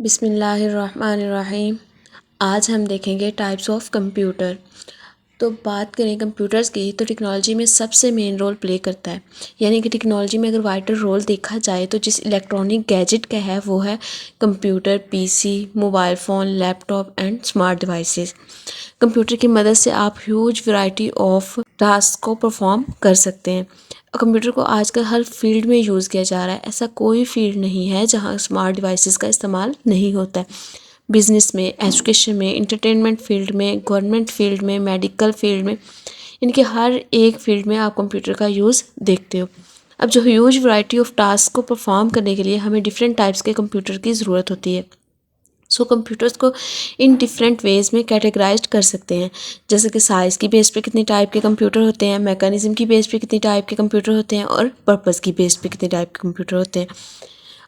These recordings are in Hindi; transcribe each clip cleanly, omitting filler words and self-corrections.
बिस्मिल्लाहिर्रहमानिर्रहीम। आज हम देखेंगे टाइप्स ऑफ कंप्यूटर। तो बात करें कंप्यूटर्स की तो टेक्नोलॉजी में सबसे मेन रोल प्ले करता है। यानी कि टेक्नोलॉजी में अगर वाइटर रोल देखा जाए तो जिस इलेक्ट्रॉनिक गैजेट का है वो है computer, PC, mobile phone, laptop and smart devices. Computer की मदद से आप ह्यूज वैरायटी ऑफ टास्क को परफॉर्म कर सकते हैं। कंप्यूटर को आजकल हर फील्ड में यूज़ किया जा रहा है। ऐसा कोई फील्ड नहीं है जहां स्मार्ट डिवाइसेस का इस्तेमाल नहीं होता है। बिजनेस में, एजुकेशन में, इंटरटेनमेंट फील्ड में, गवर्नमेंट फील्ड में, मेडिकल फील्ड में, इनके हर एक फील्ड में आप कंप्यूटर का यूज़ देखते हो। अब जो ह्यूज वैरायटी ऑफ टास्क को परफॉर्म करने के लिए हमें डिफरेंट टाइप्स के कंप्यूटर की ज़रूरत होती है। कंप्यूटर्स को इन डिफरेंट वेज़ में कैटेगराइज्ड कर सकते हैं, जैसे कि साइज़ की बेस पे कितने टाइप के कंप्यूटर होते हैं, मैकेनिज्म की बेस पे कितने टाइप के कंप्यूटर होते हैं और पर्पस की बेस पे कितने टाइप के कंप्यूटर होते हैं।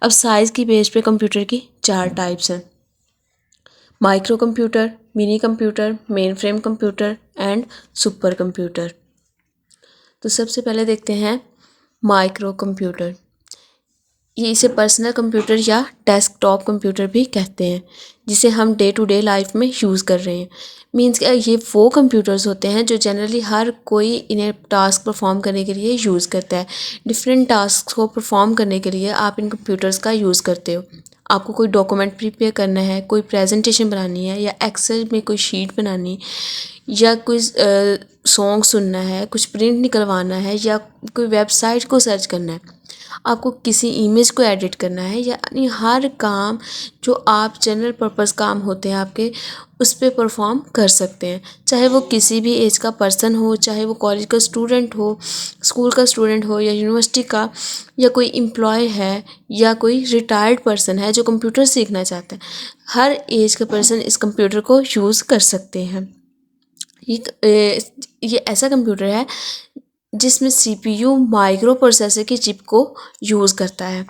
अब साइज़ की बेस पे कंप्यूटर की 4 टाइप्स हैं: micro computer, mini computer, main frame computer and super computer. तो सबसे पहले देखते हैं माइक्रो कंप्यूटर। ये इसे पर्सनल कंप्यूटर या डेस्कटॉप कंप्यूटर भी कहते हैं, जिसे हम डे टू डे लाइफ में यूज़ कर रहे हैं। मीन्स कि ये वो कंप्यूटर्स होते हैं जो जनरली हर कोई इन्हें टास्क परफॉर्म करने के लिए यूज़ करता है। डिफरेंट टास्क को परफॉर्म करने के लिए आप इन कंप्यूटर्स का यूज़ करते हो। आपको कोई डॉक्यूमेंट प्रिपेयर करना है, कोई प्रेजेंटेशन बनानी है, या एक्सेल में कोई शीट बनानी, या कोई सॉन्ग सुनना है, कुछ प्रिंट निकलवाना है, या कोई वेबसाइट को सर्च करना है, आपको किसी इमेज को एडिट करना है, यानी हर काम जो आप जनरल पर्पस काम होते हैं आपके, उस पर परफॉर्म कर सकते हैं। चाहे वो किसी भी एज का पर्सन हो, चाहे वो कॉलेज का स्टूडेंट हो, स्कूल का स्टूडेंट हो, या यूनिवर्सिटी का, या कोई एम्प्लॉय है, या कोई रिटायर्ड पर्सन है जो कंप्यूटर सीखना चाहता है, हर एज का पर्सन इस कंप्यूटर को यूज़ कर सकते हैं। ये ऐसा कंप्यूटर है जिसमें सीपीयू माइक्रो प्रोसेसर की चिप को यूज़ करता है।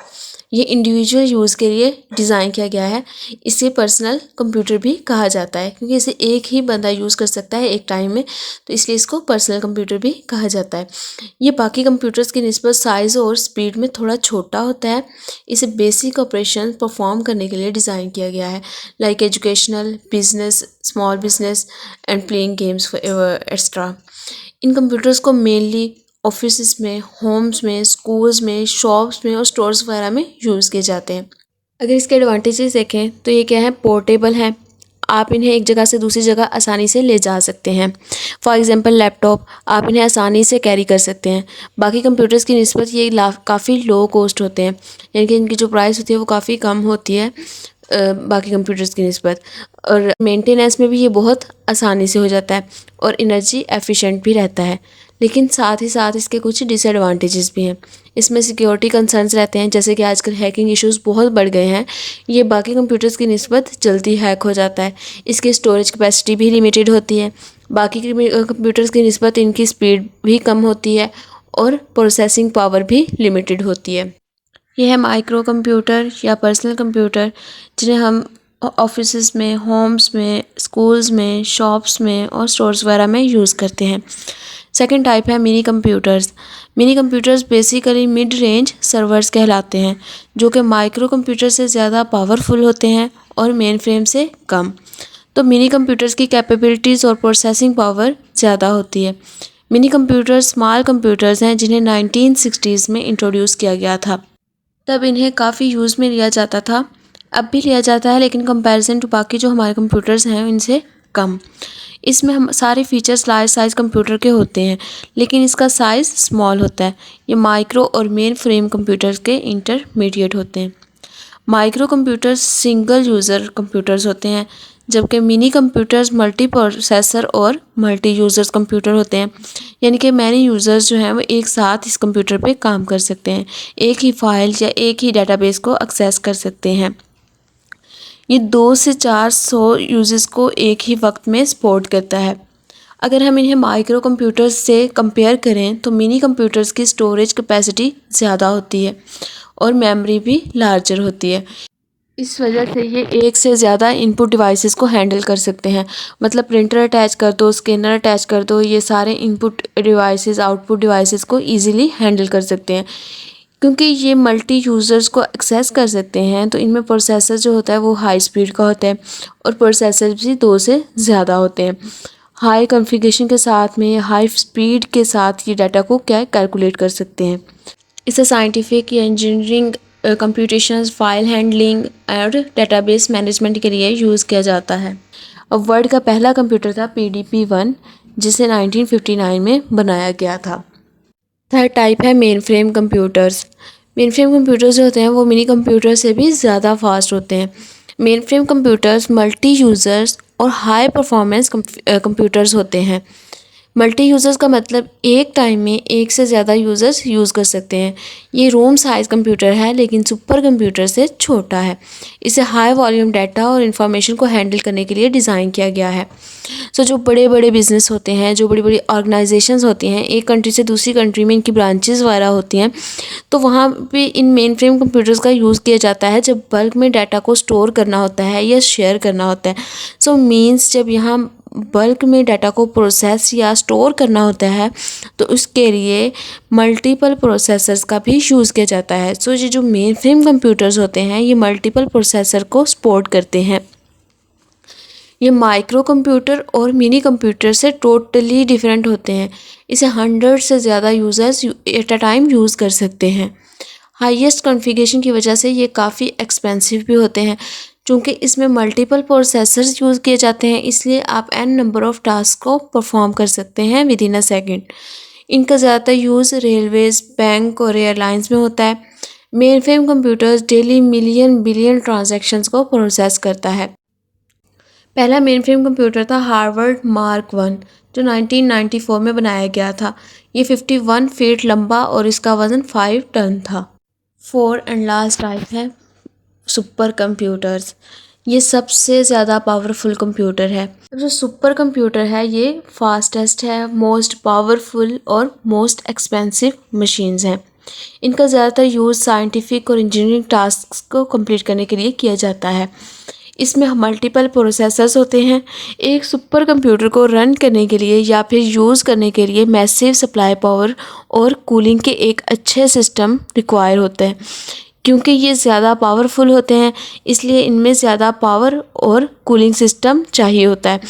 ये इंडिविजुअल यूज़ के लिए डिज़ाइन किया गया है। इसे पर्सनल कंप्यूटर भी कहा जाता है, क्योंकि इसे एक ही बंदा यूज़ कर सकता है एक टाइम में, तो इसलिए इसको पर्सनल कंप्यूटर भी कहा जाता है। ये बाकी कंप्यूटर्स की निस्बत साइज़ और स्पीड में थोड़ा छोटा होता है। इसे बेसिक ऑपरेशन परफॉर्म करने के लिए डिज़ाइन किया गया है, like educational, business, small business and playing games extra. In computers को मेनली ऑफिस में, होम्स में, स्कूल्स में, शॉप्स में और स्टोर्स वगैरह में यूज़ किए जाते हैं। अगर इसके एडवांटेजेस देखें तो ये क्या है, पोर्टेबल हैं। आप इन्हें एक जगह से दूसरी जगह आसानी से ले जा सकते हैं। फॉर एग्जांपल लैपटॉप, आप इन्हें आसानी से कैरी कर सकते हैं। बाकी कंप्यूटर्स की निस्बत ये काफ़ी लो कॉस्ट होते हैं, यानी कि इनकी जो प्राइस होती है वो काफ़ी कम होती है बाकी कंप्यूटर्स की निस्बत, और मेंटेनेंस में भी ये बहुत आसानी से हो जाता है और एनर्जी एफिशिएंट भी रहता है। लेकिन साथ ही साथ इसके कुछ डिसएडवांटेजेस भी हैं। इसमें सिक्योरिटी कंसर्न्स रहते हैं, जैसे कि आजकल हैकिंग इश्यूज़ बहुत बढ़ गए हैं। ये बाकी कंप्यूटर्स की निस्बत जल्दी हैक हो जाता है। इसकी स्टोरेज कैपेसिटी भी लिमिटेड होती है। बाकी कंप्यूटर्स की निस्बत इनकी स्पीड भी कम होती है और प्रोसेसिंग पावर भी लिमिटेड होती है। यह है माइक्रो कंप्यूटर या पर्सनल कंप्यूटर, जिन्हें हम ऑफिसेज़ में, होम्स में, स्कूल्स में, शॉप्स में और स्टोर्स वगैरह में यूज़ करते हैं। सेकंड टाइप है mini computers. Mini computers basically mid range servers कहलाते हैं, जो कि माइक्रो कंप्यूटर से ज़्यादा पावरफुल होते हैं और मेन फ्रेम से कम। तो मिनी कंप्यूटर्स की कैपेबिलिटीज़ और प्रोसेसिंग पावर ज़्यादा होती है। मिनी कंप्यूटर्स स्मॉल कंप्यूटर्स हैं जिन्हें 1960s में इंट्रोड्यूस किया गया था। तब इन्हें काफ़ी यूज़ में लिया जाता था, अब भी लिया जाता है, लेकिन कंपैरिजन टू बाकी जो हमारे कंप्यूटर्स हैं इनसे कम। इसमें हम सारे फीचर्स लार्ज साइज़ कंप्यूटर के होते हैं, लेकिन इसका साइज़ स्मॉल होता है। ये माइक्रो और मेन फ्रेम कंप्यूटर्स के इंटरमीडिएट होते हैं। Micro computers single user computers होते हैं, जबकि मिनी कंप्यूटर्स मल्टी प्रोसेसर और मल्टी यूज़र्स कंप्यूटर होते हैं, यानी कि मैनी यूज़र्स जो हैं वो एक साथ इस कंप्यूटर पे काम कर सकते हैं, एक ही फाइल या एक ही डेटाबेस को एक्सेस कर सकते हैं। ये 200 से 400 यूज़र्स को एक ही वक्त में सपोर्ट करता है। अगर हम इन्हें माइक्रो कंप्यूटर्स से कंपेयर करें तो मिनी कंप्यूटर्स की स्टोरेज कैपेसिटी ज़्यादा होती है और मेमोरी भी लार्जर होती है। इस वजह से ये एक से ज़्यादा इनपुट डिवाइसेस को हैंडल कर सकते हैं। मतलब प्रिंटर अटैच कर दो, स्कैनर अटैच कर दो, ये सारे इनपुट डिवाइसेस आउटपुट डिवाइसेस को इजीली हैंडल कर सकते हैं। क्योंकि ये मल्टी यूज़र्स को एक्सेस कर सकते हैं, तो इनमें प्रोसेसर जो होता है वो हाई स्पीड का होता है और प्रोसेसर भी 2 से ज़्यादा होते हैं। हाई कॉन्फ़िगरेशन के साथ में हाई स्पीड के साथ ये डाटा को क्या कैलकुलेट कर सकते हैं। इसे साइंटिफिक या इंजीनियरिंग, कंप्यूटेशनल, फाइल हैंडलिंग और डेटाबेस मैनेजमेंट के लिए यूज़ किया जाता है। अब वर्ल्ड का पहला कंप्यूटर था PDP-1, जिसे 1959 में बनाया गया था। थर्ड टाइप है main frame computers. Main frame computers जो होते हैं वो मिनी कंप्यूटर से भी ज़्यादा फास्ट होते हैं। Main frame computers multi users और हाई परफॉर्मेंस कंप्यूटर्स होते हैं। मल्टी यूज़र्स का मतलब एक टाइम में एक से ज़्यादा यूज़र्स यूज़ कर सकते हैं। ये रूम साइज़ कंप्यूटर है लेकिन सुपर कंप्यूटर से छोटा है। इसे हाई वॉल्यूम डाटा और इन्फॉर्मेशन को हैंडल करने के लिए डिज़ाइन किया गया है। सो जो बड़े बड़े बिज़नेस होते हैं, जो बड़ी बड़ी ऑर्गेनाइजेशंस होती हैं, एक कंट्री से दूसरी कंट्री में इनकी ब्रांचेस वगैरह होती हैं, तो वहाँ पे इन मेन फ्रेम कंप्यूटर्स का यूज़ किया जाता है जब बल्क में डाटा को स्टोर करना होता है या शेयर करना होता है। सो मीन्स जब यहाँ बल्क में डाटा को प्रोसेस या स्टोर करना होता है तो उसके लिए मल्टीपल प्रोसेसर्स का भी यूज़ किया जाता है। सो ये जो मेन फ्रेम कंप्यूटर्स होते हैं ये मल्टीपल प्रोसेसर को सपोर्ट करते हैं। ये माइक्रो कंप्यूटर और मिनी कंप्यूटर से टोटली डिफरेंट होते हैं। इसे 100 से ज़्यादा users at a time use कर सकते हैं। हाईएस्ट कॉन्फ़िगरेशन की वजह से ये काफ़ी एक्सपेंसिव भी होते हैं। चूँकि इसमें मल्टीपल प्रोसेसर्स यूज़ किए जाते हैं इसलिए आप n नंबर ऑफ़ टास्क को परफॉर्म कर सकते हैं विद इन अ सेकेंड। इनका ज़्यादातर यूज़ रेलवेज़, बैंक और एयरलाइंस में होता है। Main frame computers daily million billion transactions को प्रोसेस करता है। पहला मेन फ्रेम कंप्यूटर था हार्वर्ड मार्क 1 जो 1994 में बनाया गया था। ये 51 फीट लंबा और इसका वज़न 5 टन था। 4 एंड लास्ट टाइप है सुपर कंप्यूटर्स। ये सबसे ज़्यादा पावरफुल कंप्यूटर है। जो सुपर कंप्यूटर है ये फास्टेस्ट है, मोस्ट पावरफुल और मोस्ट एक्सपेंसिव मशीन्स हैं। इनका ज़्यादातर यूज़ साइंटिफिक और इंजीनियरिंग टास्क को कंप्लीट करने के लिए किया जाता है। इसमें मल्टीपल प्रोसेसर्स होते हैं। एक सुपर कंप्यूटर को रन करने के लिए या फिर यूज़ करने के लिए मैसिव सप्लाई पावर और कूलिंग के एक अच्छे सिस्टम रिक्वायर होते हैं। क्योंकि ये ज़्यादा पावरफुल होते हैं इसलिए इनमें ज़्यादा पावर और कूलिंग सिस्टम चाहिए होता है।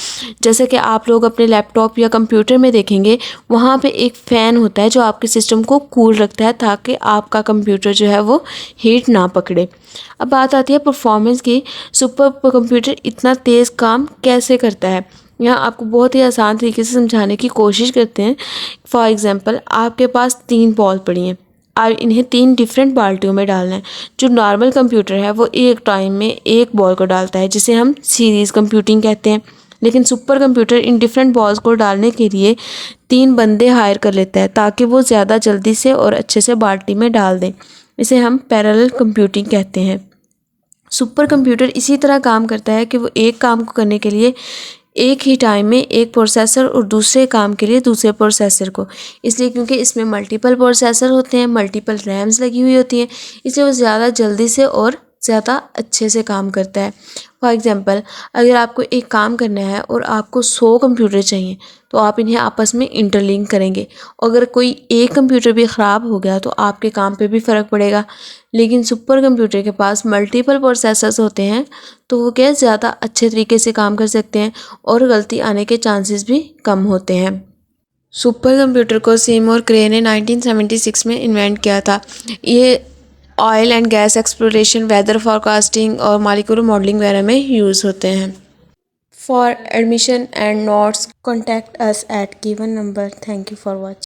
जैसे कि आप लोग अपने लैपटॉप या कंप्यूटर में देखेंगे वहाँ पे एक फ़ैन होता है जो आपके सिस्टम को कूल रखता है ताकि आपका कंप्यूटर जो है वो हीट ना पकड़े। अब बात आती है परफॉर्मेंस की। सुपर कंप्यूटर इतना तेज़ काम कैसे करता है, यहाँ आपको बहुत ही आसान तरीके से समझाने की कोशिश करते हैं। फॉर एग्ज़ाम्पल आपके पास 3 बॉल पड़ी हैं, आप इन्हें 3 डिफरेंट बाल्टियों में डालना है। जो नॉर्मल कंप्यूटर है वो एक टाइम में एक बॉल को डालता है जिसे हम सीरीज़ कंप्यूटिंग कहते हैं। लेकिन super computer in different balls को डालने के लिए 3 बंदे हायर कर लेता है ताकि वो ज़्यादा जल्दी से और अच्छे से बाल्टी में डाल दें। इसे हम पैरेलल कंप्यूटिंग कहते हैं। सुपर कंप्यूटर इसी तरह काम करता है कि वो एक काम को करने के लिए एक ही टाइम में एक प्रोसेसर और दूसरे काम के लिए दूसरे प्रोसेसर को, इसलिए क्योंकि इसमें मल्टीपल प्रोसेसर होते हैं, मल्टीपल रैम्स लगी हुई होती हैं, इसलिए वो ज़्यादा जल्दी से और ज़्यादा अच्छे से काम करता है। फॉर एग्ज़ाम्पल अगर आपको एक काम करना है और आपको 100 कंप्यूटर चाहिए तो आप इन्हें आपस में इंटरलिंक करेंगे। अगर कोई एक कंप्यूटर भी ख़राब हो गया तो आपके काम पे भी फ़र्क पड़ेगा। लेकिन सुपर कंप्यूटर के पास मल्टीपल प्रोसेसर्स होते हैं तो वो क्या ज़्यादा अच्छे तरीके से काम कर सकते हैं और गलती आने के चांसेस भी कम होते हैं। सुपर कंप्यूटर को सेमोर क्रे ने 1976 में इन्वेंट किया था। ये oil and gas exploration, weather forecasting और मॉलिक्यूलर मॉडलिंग वगैरह में यूज़ होते हैं। For admission and notes contact us at given number. Thank you for watching.